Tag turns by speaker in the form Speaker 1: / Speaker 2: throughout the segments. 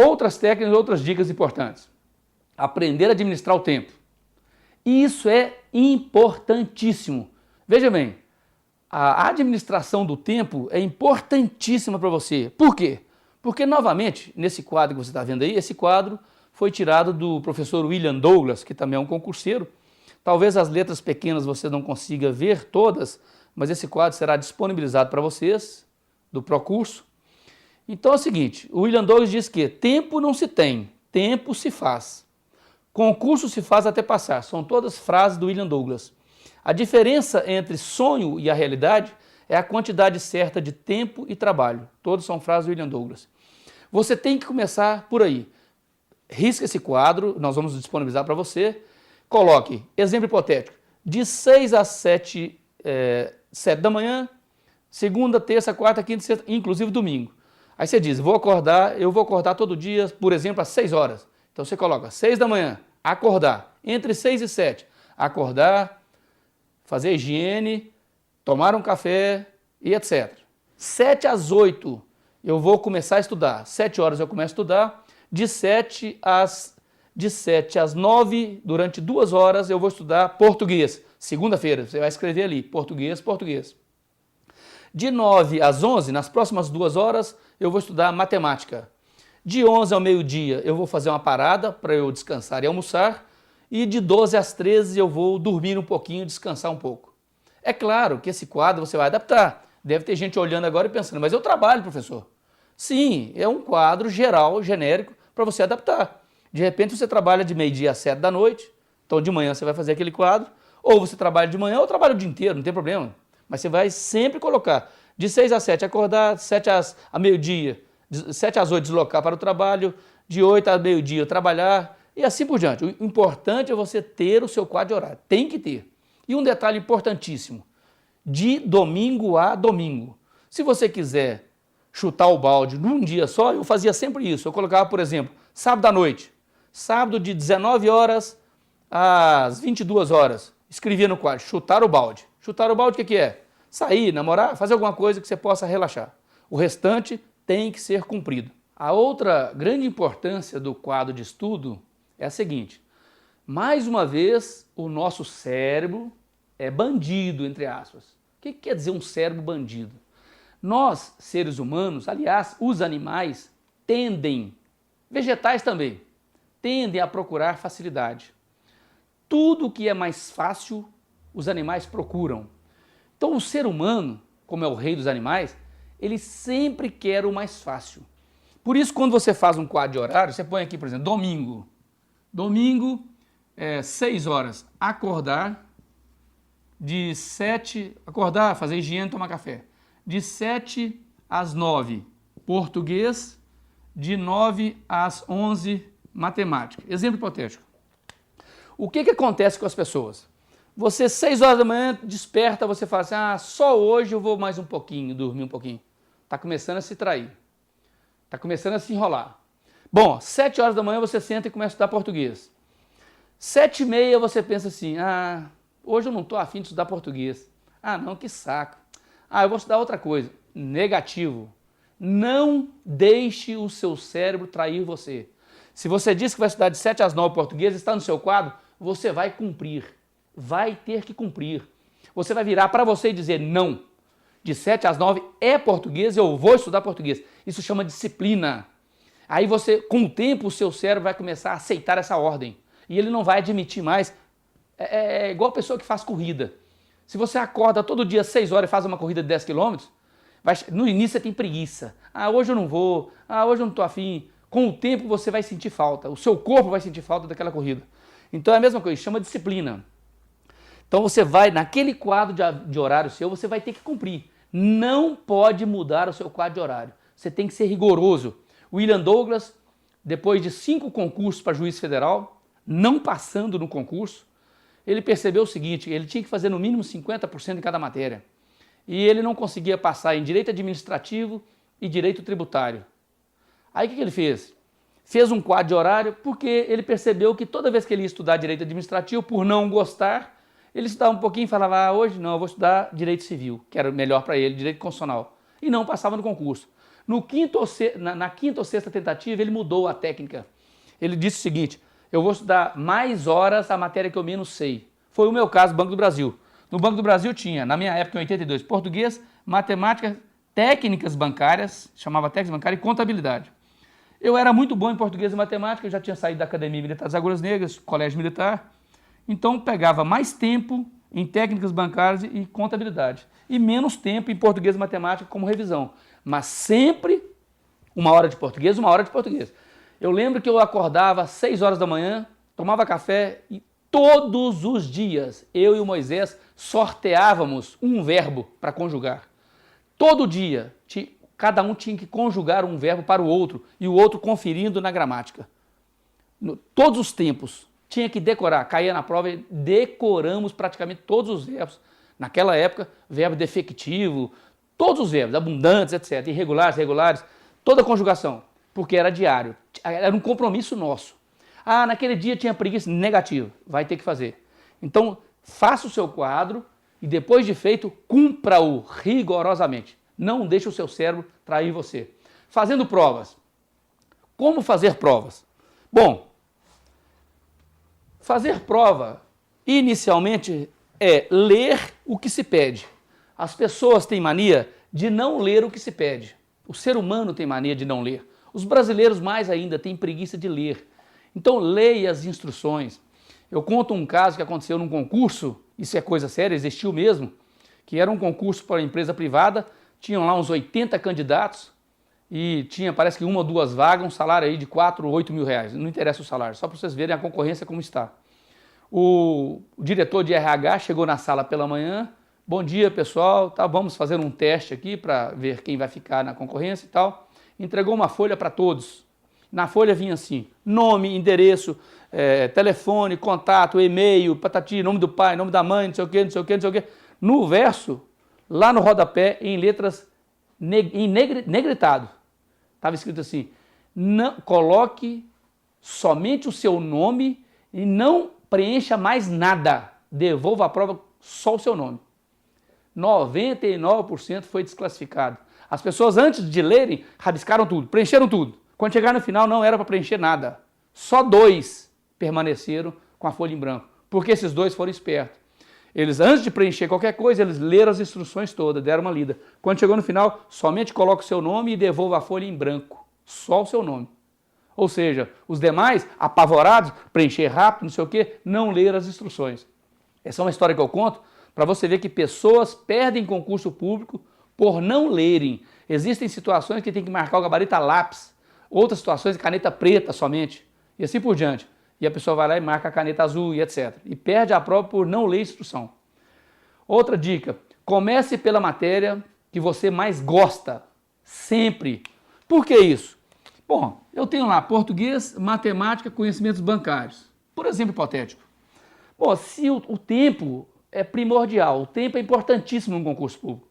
Speaker 1: Outras técnicas, outras dicas importantes. Aprender a administrar o tempo. Isso é importantíssimo. Veja bem, a administração do tempo é importantíssima para você. Por quê? Porque, novamente, nesse quadro que você está vendo aí, esse quadro foi tirado do professor William Douglas, que também é um concurseiro. Talvez as letras pequenas você não consiga ver todas, mas esse quadro será disponibilizado para vocês, do Procurso. Então é o seguinte, o William Douglas diz que tempo não se tem, tempo se faz. Concurso se faz até passar. São todas frases do William Douglas. A diferença entre sonho e a realidade é a quantidade certa de tempo e trabalho. Todas são frases do William Douglas. Você tem que começar por aí. Risca esse quadro, nós vamos disponibilizar para você. Coloque, exemplo hipotético, de 6 às 7 da manhã, segunda, terça, quarta, quinta, sexta, inclusive domingo. Aí você diz, eu vou acordar todo dia, por exemplo, às 6 horas. Então você coloca 6 da manhã, acordar, entre 6 e 7, acordar, fazer higiene, tomar um café e etc. 7 às 8 eu vou começar a estudar, 7 horas eu começo a estudar, de 7 às 9, durante 2 horas eu vou estudar português. Segunda-feira, você vai escrever ali, português. De 9 às 11, nas próximas 2 horas, eu vou estudar matemática. De 11 ao meio-dia, eu vou fazer uma parada para eu descansar e almoçar. E de 12 às 13, eu vou dormir um pouquinho, descansar um pouco. É claro que esse quadro você vai adaptar. Deve ter gente olhando agora e pensando, mas eu trabalho, professor. Sim, é um quadro geral, genérico, para você adaptar. De repente você trabalha de meio-dia às 7 da noite, então de manhã você vai fazer aquele quadro, ou você trabalha de manhã ou trabalha o dia inteiro, não tem problema. Mas você vai sempre colocar de 6 às 7 acordar, 7 a meio-dia, de 7 às 8 deslocar para o trabalho, de 8 a meio-dia trabalhar e assim por diante. O importante é você ter o seu quadro de horário, tem que ter. E um detalhe importantíssimo, de domingo a domingo. Se você quiser chutar o balde num dia só, eu fazia sempre isso. Eu colocava, por exemplo, sábado à noite, sábado de 19 horas às 22 horas, escrevia no quadro, chutar o balde. Chutar o balde o que é? Sair, namorar, fazer alguma coisa que você possa relaxar. O restante tem que ser cumprido. A outra grande importância do quadro de estudo é a seguinte. Mais uma vez, o nosso cérebro é bandido, entre aspas. O que quer dizer um cérebro bandido? Nós, seres humanos, aliás, os animais, vegetais também, tendem a procurar facilidade. Tudo que é mais fácil, os animais procuram. Então o ser humano, como é o rei dos animais, ele sempre quer o mais fácil. Por isso, quando você faz um quadro de horário, você põe aqui, por exemplo, domingo. Domingo, 6 horas, acordar, de 7, acordar, fazer higiene, tomar café. De 7 às 9, português, de 9 às 11, matemática. Exemplo hipotético. O que acontece com as pessoas? Você, 6 horas da manhã, desperta, você fala assim, só hoje eu vou mais um pouquinho, dormir um pouquinho. Está começando a se trair. Está começando a se enrolar. Bom, 7 horas da manhã você senta e começa a estudar português. 7h30 você pensa assim, hoje eu não estou afim de estudar português. Não, que saco. Eu vou estudar outra coisa. Negativo. Não deixe o seu cérebro trair você. Se você diz que vai estudar de 7 às 9 português, está no seu quadro, você vai cumprir. Vai ter que cumprir. Você vai virar para você e dizer não. De 7 às 9 é português, eu vou estudar português. Isso chama disciplina. Aí você, com o tempo, o seu cérebro vai começar a aceitar essa ordem. E ele não vai admitir mais. É igual a pessoa que faz corrida. Se você acorda todo dia às 6 horas e faz uma corrida de 10 quilômetros, no início você tem preguiça. Hoje eu não vou. Hoje eu não estou afim. Com o tempo você vai sentir falta. O seu corpo vai sentir falta daquela corrida. Então é a mesma coisa, chama disciplina. Então você vai, naquele quadro de horário seu, você vai ter que cumprir. Não pode mudar o seu quadro de horário. Você tem que ser rigoroso. William Douglas, depois de 5 concursos para juiz federal, não passando no concurso, ele percebeu o seguinte, ele tinha que fazer no mínimo 50% em cada matéria. E ele não conseguia passar em direito administrativo e direito tributário. Aí o que ele fez? Fez um quadro de horário porque ele percebeu que toda vez que ele ia estudar direito administrativo, por não gostar, ele estudava um pouquinho e falava, hoje não, eu vou estudar direito civil, que era melhor para ele, direito constitucional. E não passava no concurso. Na quinta ou sexta tentativa, ele mudou a técnica. Ele disse o seguinte: eu vou estudar mais horas a matéria que eu menos sei. Foi o meu caso, Banco do Brasil. No Banco do Brasil tinha, na minha época, em 82, português, matemática, técnicas bancárias, chamava técnicas bancárias, e contabilidade. Eu era muito bom em português e matemática, eu já tinha saído da Academia Militar das Agulhas Negras, Colégio Militar, então pegava mais tempo em técnicas bancárias e contabilidade, e menos tempo em português e matemática como revisão, mas sempre uma hora de português, uma hora de português. Eu lembro que eu acordava às 6 horas da manhã, tomava café e todos os dias eu e o Moisés sorteávamos um verbo para conjugar. Todo dia, cada um tinha que conjugar um verbo para o outro e o outro conferindo na gramática. Todos os tempos, tinha que decorar, caía na prova e decoramos praticamente todos os verbos. Naquela época, verbo defectivo, todos os verbos, abundantes, etc., irregulares, regulares, toda a conjugação, porque era diário, era um compromisso nosso. Ah, naquele dia tinha preguiça, negativo, vai ter que fazer. Então, faça o seu quadro e depois de feito, cumpra-o rigorosamente. Não deixe o seu cérebro trair você. Fazendo provas. Como fazer provas? Bom, fazer prova, inicialmente, é ler o que se pede. As pessoas têm mania de não ler o que se pede. O ser humano tem mania de não ler. Os brasileiros, mais ainda, têm preguiça de ler. Então, leia as instruções. Eu conto um caso que aconteceu num concurso, isso é coisa séria, existiu mesmo, que era um concurso para uma empresa privada, tinham lá uns 80 candidatos e tinha, parece que 1 ou 2 vagas, um salário aí de 4 ou 8 mil reais. Não interessa o salário, só para vocês verem a concorrência como está. O diretor de RH chegou na sala pela manhã, bom dia pessoal, tá, vamos fazer um teste aqui para ver quem vai ficar na concorrência e tal. Entregou uma folha para todos. Na folha vinha assim, nome, endereço, telefone, contato, e-mail, patati, nome do pai, nome da mãe, não sei o que, não sei o que, não sei o que. No verso, lá no rodapé, em letras negritado, estava escrito assim, não, coloque somente o seu nome e não preencha mais nada, devolva a prova só o seu nome. 99% foi desclassificado. As pessoas antes de lerem, rabiscaram tudo, preencheram tudo. Quando chegaram no final não era para preencher nada. Só 2 permaneceram com a folha em branco, porque esses 2 foram espertos. Eles, antes de preencher qualquer coisa, eles leram as instruções todas, deram uma lida. Quando chegou no final, somente coloca o seu nome e devolva a folha em branco. Só o seu nome. Ou seja, os demais, apavorados, preencher rápido, não sei o quê, não leram as instruções. Essa é uma história que eu conto para você ver que pessoas perdem concurso público por não lerem. Existem situações que tem que marcar o gabarito a lápis, outras situações de caneta preta somente, e assim por diante. E a pessoa vai lá e marca a caneta azul e etc. E perde a prova por não ler a instrução. Outra dica, comece pela matéria que você mais gosta, sempre. Por que isso? Bom, eu tenho lá português, matemática, conhecimentos bancários. Por exemplo hipotético. Bom, se o tempo é primordial, o tempo é importantíssimo no concurso público.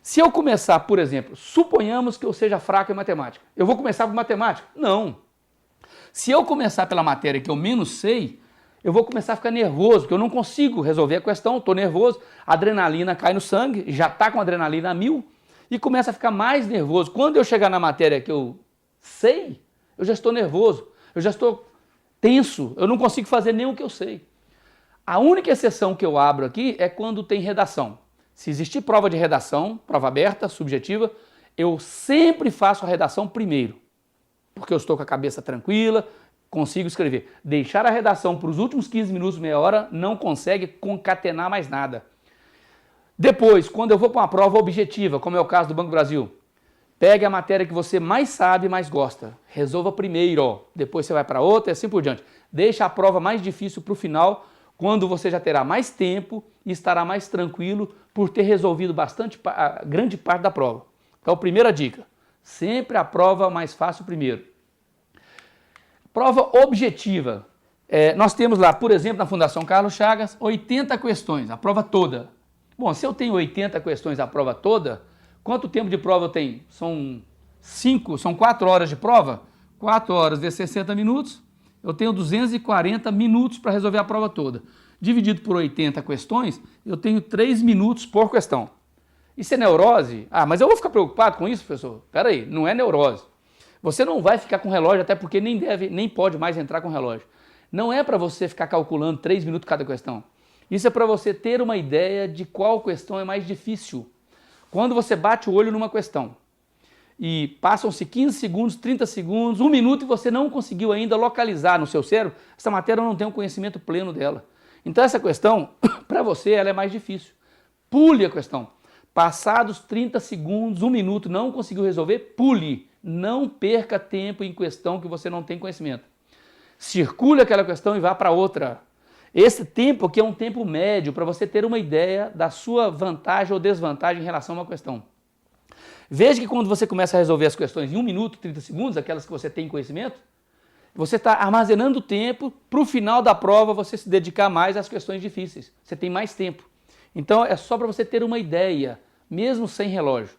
Speaker 1: Se eu começar, por exemplo, suponhamos que eu seja fraco em matemática. Eu vou começar por matemática? Não. Se eu começar pela matéria que eu menos sei, eu vou começar a ficar nervoso, porque eu não consigo resolver a questão, estou nervoso, a adrenalina cai no sangue, já está com a adrenalina a 1000, e começa a ficar mais nervoso. Quando eu chegar na matéria que eu sei, eu já estou nervoso, eu já estou tenso, eu não consigo fazer nem o que eu sei. A única exceção que eu abro aqui é quando tem redação. Se existir prova de redação, prova aberta, subjetiva, eu sempre faço a redação primeiro, porque eu estou com a cabeça tranquila, consigo escrever. Deixar a redação para os últimos 15 minutos, meia hora, não consegue concatenar mais nada. Depois, quando eu vou para uma prova objetiva, como é o caso do Banco do Brasil, pegue a matéria que você mais sabe e mais gosta. Resolva primeiro, depois você vai para outra e assim por diante. Deixa a prova mais difícil para o final, quando você já terá mais tempo e estará mais tranquilo por ter resolvido grande parte da prova. Então, primeira dica, sempre a prova mais fácil primeiro. Prova objetiva. Nós temos lá, por exemplo, na Fundação Carlos Chagas, 80 questões, a prova toda. Bom, se eu tenho 80 questões, a prova toda, quanto tempo de prova eu tenho? São 4 horas de prova, 4 horas vezes 60 minutos, eu tenho 240 minutos para resolver a prova toda. Dividido por 80 questões, eu tenho 3 minutos por questão. Isso é neurose? Ah, mas eu vou ficar preocupado com isso, professor? Espera aí, não é neurose. Você não vai ficar com relógio, até porque nem pode mais entrar com relógio. Não é para você ficar calculando 3 minutos cada questão. Isso é para você ter uma ideia de qual questão é mais difícil. Quando você bate o olho numa questão e passam-se 15 segundos, 30 segundos, 1 minuto e você não conseguiu ainda localizar no seu cérebro, essa matéria não tem um conhecimento pleno dela. Então essa questão, para você, ela é mais difícil. Pule a questão. Passados 30 segundos, 1 minuto, não conseguiu resolver, pule. Não perca tempo em questão que você não tem conhecimento. Circule aquela questão e vá para outra. Esse tempo aqui é um tempo médio para você ter uma ideia da sua vantagem ou desvantagem em relação a uma questão. Veja que quando você começa a resolver as questões em 1 minuto, 30 segundos, aquelas que você tem conhecimento, você está armazenando tempo para o final da prova você se dedicar mais às questões difíceis. Você tem mais tempo. Então é só para você ter uma ideia, mesmo sem relógio.